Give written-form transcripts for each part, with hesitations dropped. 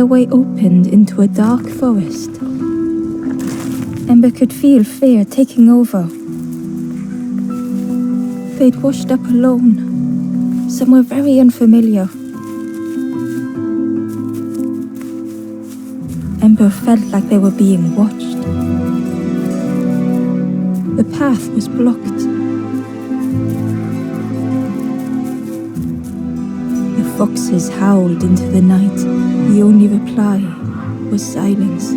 way opened into a dark forest. Ember could feel fear taking over. They'd washed up alone, somewhere very unfamiliar. Ember felt like they were being watched. The path was blocked. The foxes howled into the night. The only reply was silence.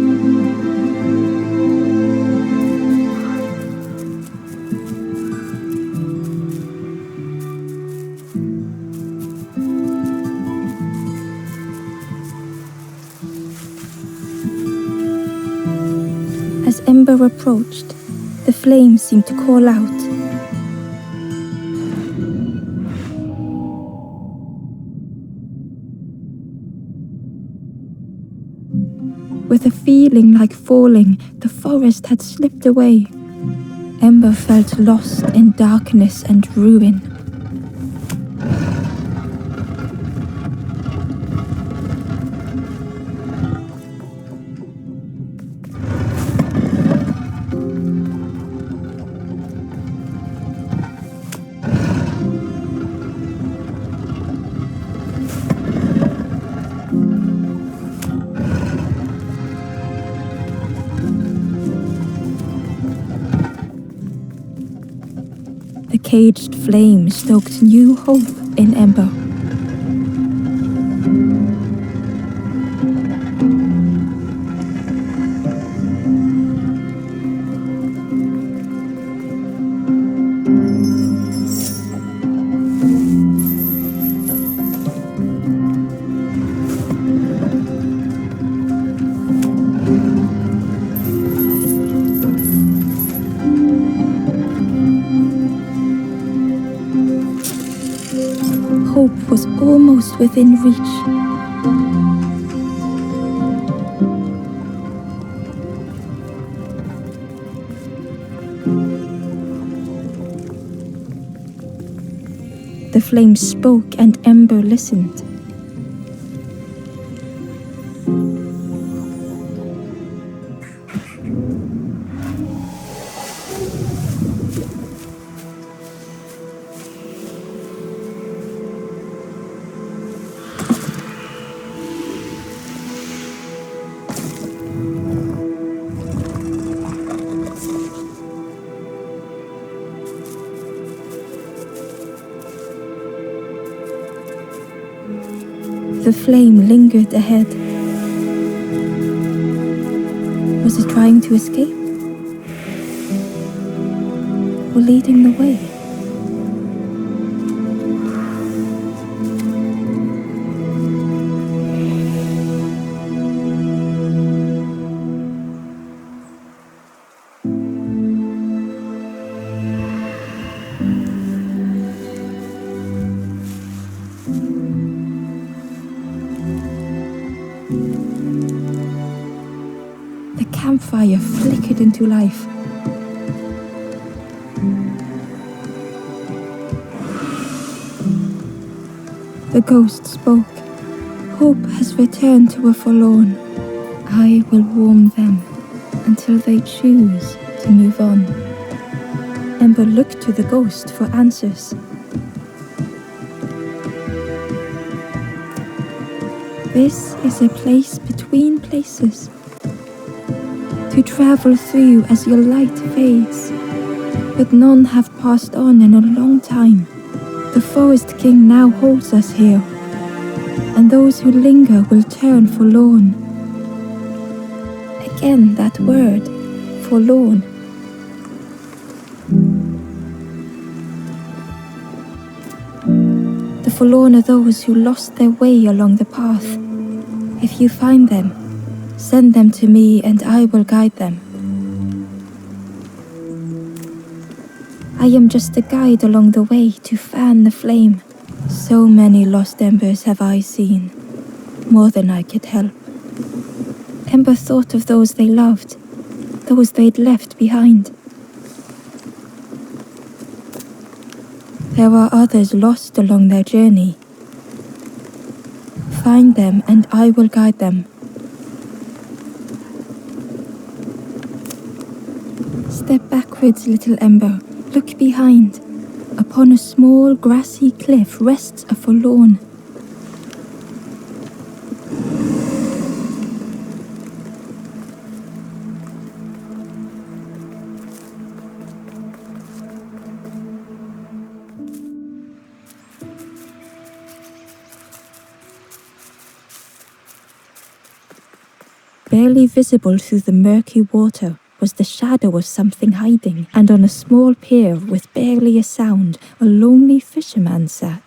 As Ember approached, the flames seemed to call out. With a feeling like falling, the forest had slipped away. Ember felt lost in darkness and ruin. The caged flame stoked new hope in Ember. Hope was almost within reach. The flame spoke and Ember listened. The flame lingered ahead. Was it trying to escape? Or leading the way? The campfire flickered into life. The ghost spoke. Hope has returned to a forlorn. I will warm them until they choose to move on. Ember looked to the ghost for answers. This is a place between places, to travel through as your light fades. But none have passed on in a long time. The Forest King now holds us here, and those who linger will turn forlorn. Again that word, forlorn. The forlorn are those who lost their way along the path. If you find them, send them to me and I will guide them. I am just a guide along the way to fan the flame. So many lost embers have I seen, more than I could help. Ember thought of those they loved, those they'd left behind. There are others lost along their journey. Find them and I will guide them. Step backwards, little Ember. Look behind. Upon a small grassy cliff rests a forlorn. Barely visible through the murky water was the shadow of something hiding, and on a small pier with barely a sound, a lonely fisherman sat.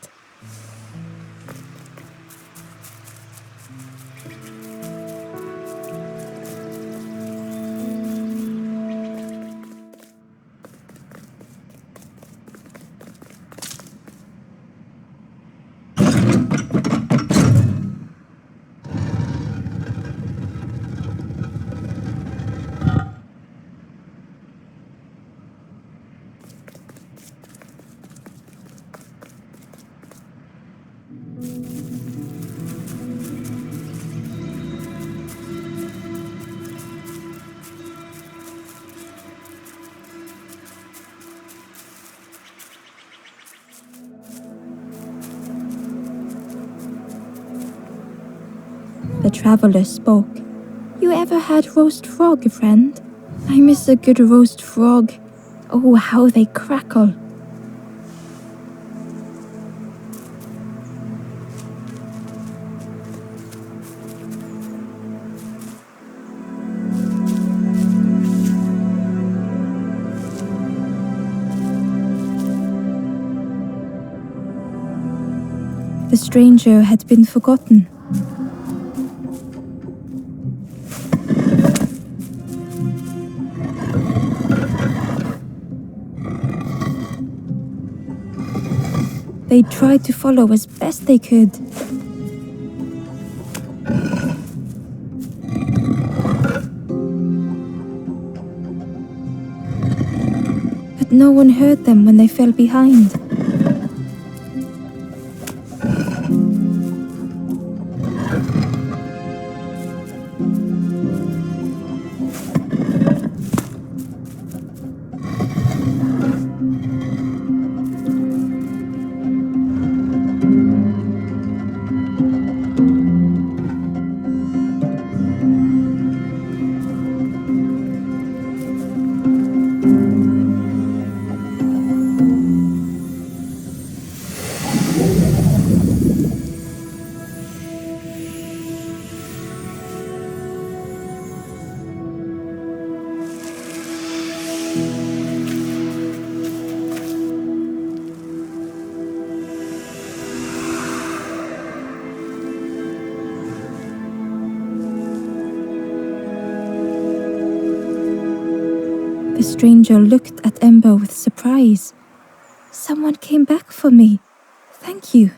The traveller spoke. You ever had roast frog, friend? I miss a good roast frog. Oh, how they crackle. The stranger had been forgotten. They tried to follow as best they could. But no one heard them when they fell behind. The stranger looked at Ember with surprise. Someone came back for me. Thank you.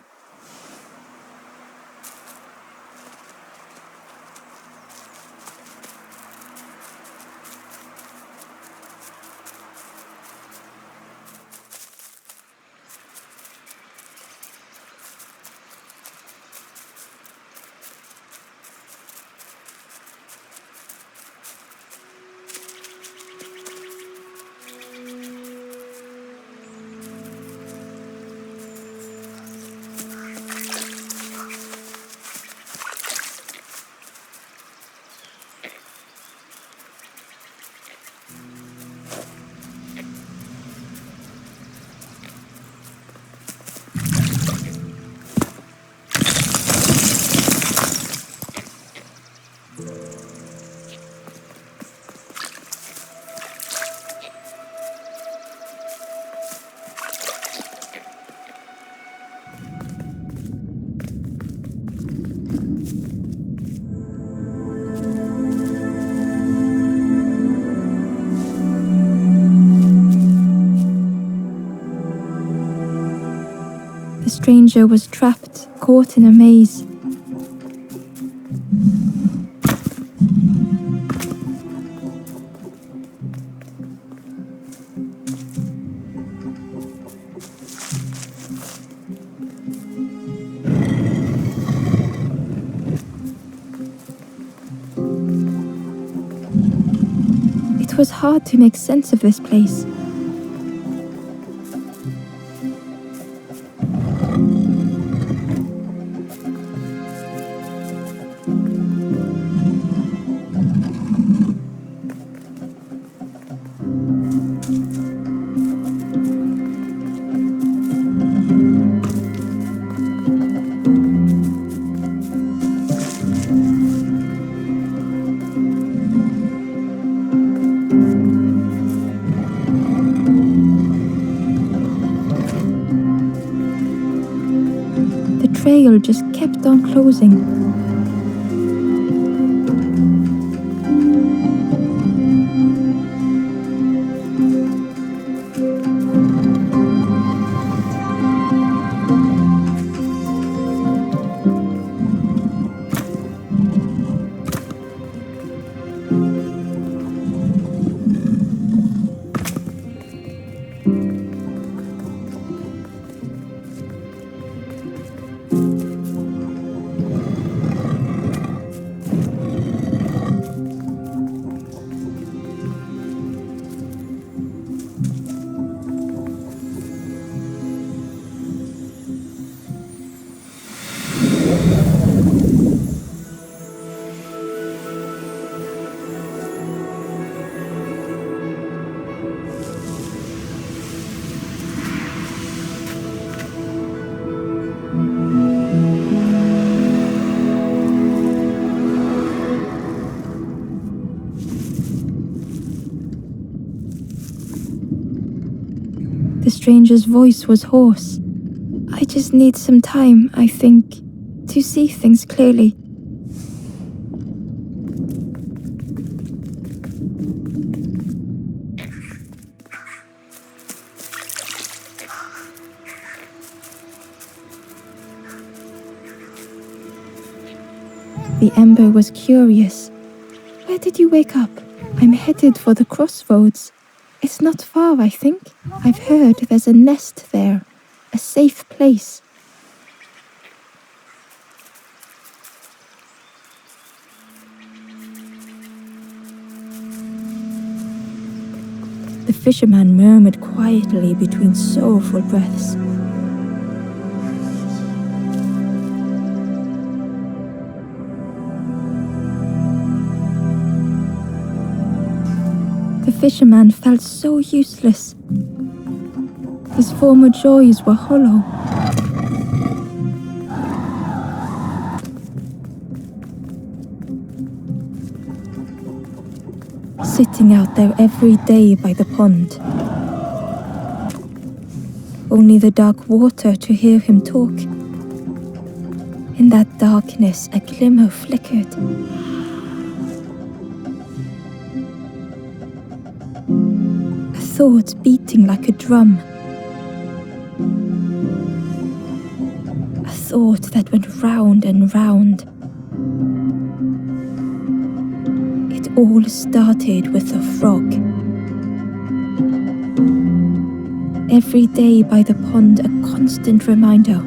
The stranger was trapped, caught in a maze. It It was hard to make sense of this place. The trail just kept on closing. The stranger's voice was hoarse. I just need some time, I think, to see things clearly. The ember was curious. Where did you wake up? I'm headed for the crossroads. It's not far, I think. I've heard there's a nest there, a safe place. The fisherman murmured quietly between sorrowful breaths. The fisherman felt so useless. His former joys were hollow. Sitting out there every day by the pond. Only the dark water to hear him talk. In that darkness, a glimmer flickered. A thought beating like a drum. A thought that went round and round. It all started with a frog. Every day by the pond, a constant reminder.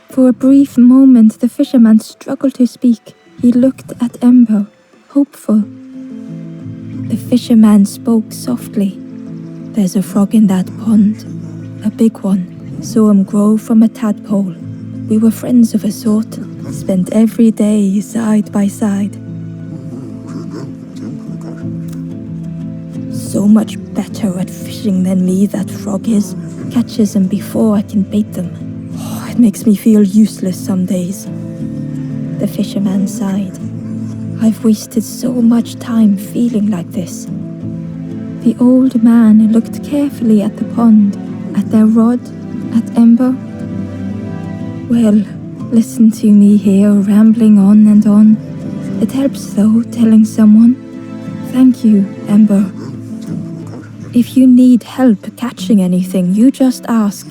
For a brief moment, the fisherman struggled to speak. He looked at Ember, hopeful. The fisherman spoke softly. There's a frog in that pond, a big one. Saw him grow from a tadpole. We were friends of a sort, spent every day side by side. So much better at fishing than me, that frog is. Catches them before I can bait them. Oh, it makes me feel useless some days. The fisherman sighed. I've wasted so much time feeling like this. The old man looked carefully at the pond, at their rod, at Ember. Well, listen to me here rambling on and on. It helps though, telling someone. Thank you, Ember. If you need help catching anything, you just ask.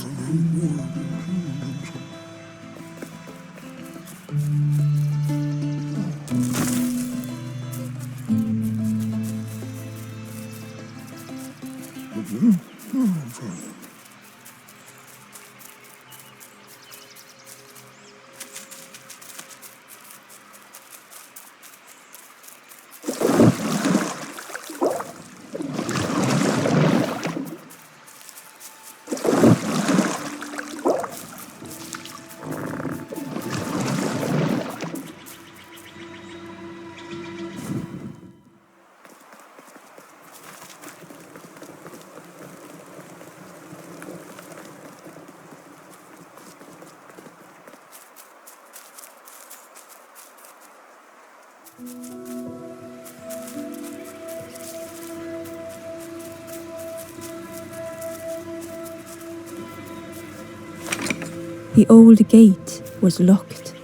The old gate was locked.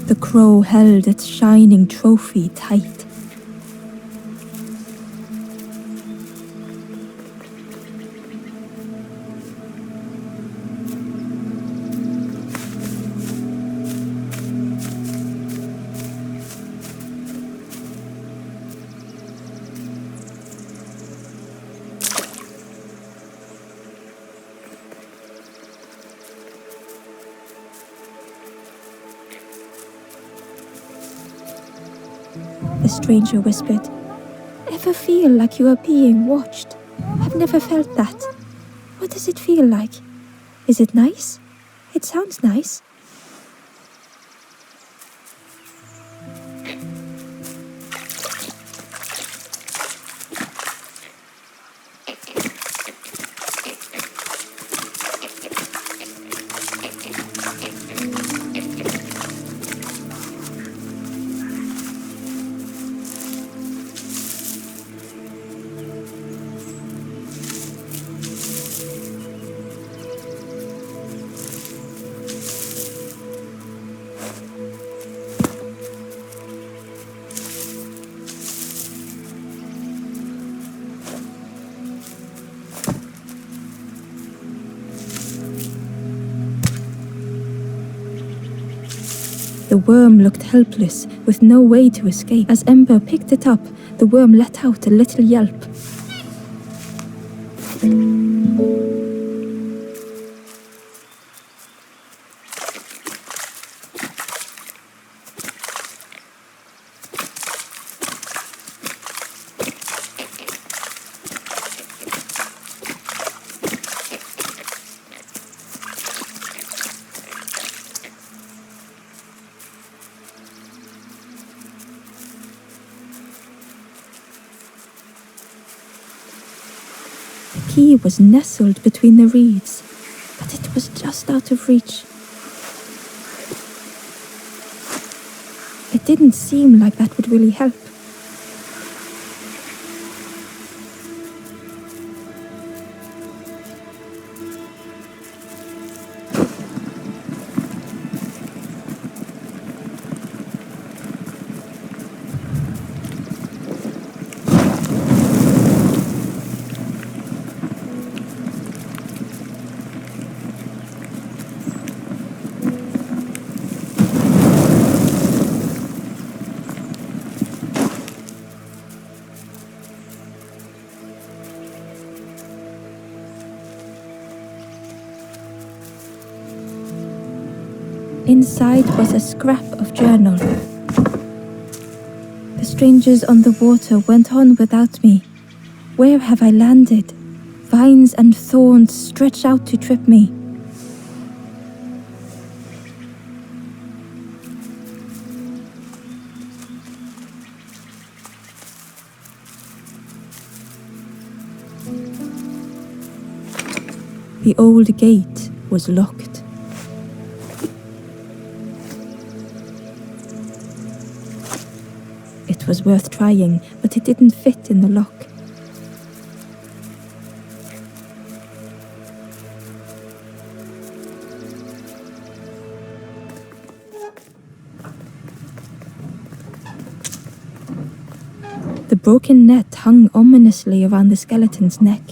The crow held its shining trophy tight. The stranger whispered, "Ever feel like you are being watched? I've never felt that. What does it feel like? Is it nice? It sounds nice." The worm looked helpless, with no way to escape. As Ember picked it up, the worm let out a little yelp. The key was nestled between the reeds, but it was just out of reach. It didn't seem like that would really help. Inside was a scrap of journal. The strangers on the water went on without me. Where have I landed? Vines and thorns stretch out to trip me. The old gate was locked. It was worth trying, but it didn't fit in the lock. The broken net hung ominously around the skeleton's neck.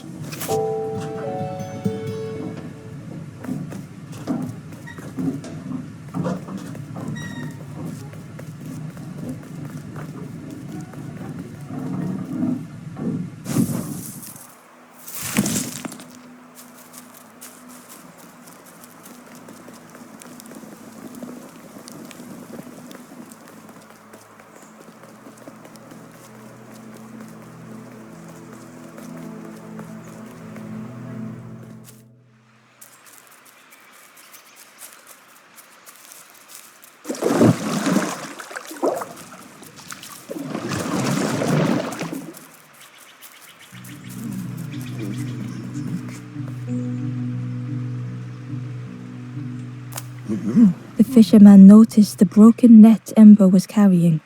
The fisherman noticed the broken net Ember was carrying.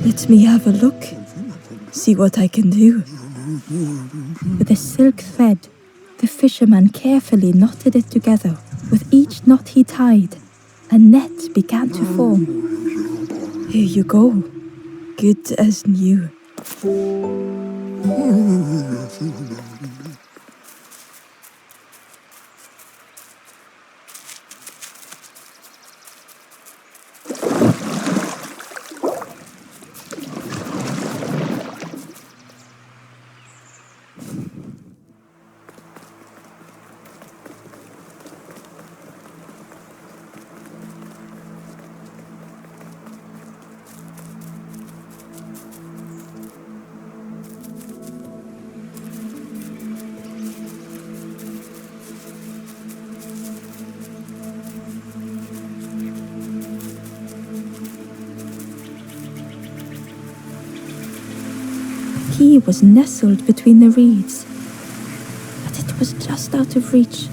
Let me have a look. See what I can do. With a silk thread, the fisherman carefully knotted it together. With each knot he tied, a net began to form. Here you go, good as new. The key was nestled between the reeds, but it was just out of reach.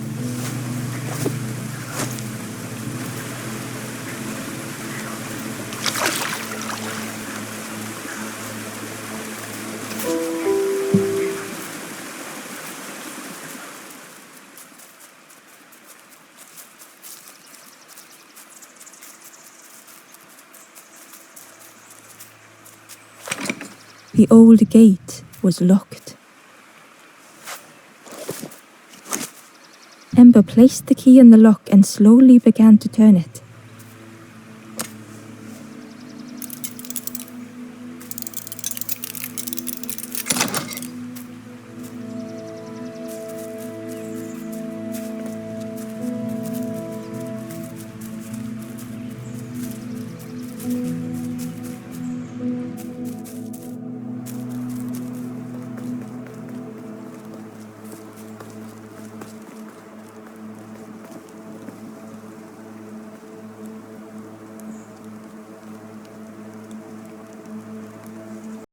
The old gate was locked. Ember placed the key in the lock and slowly began to turn it.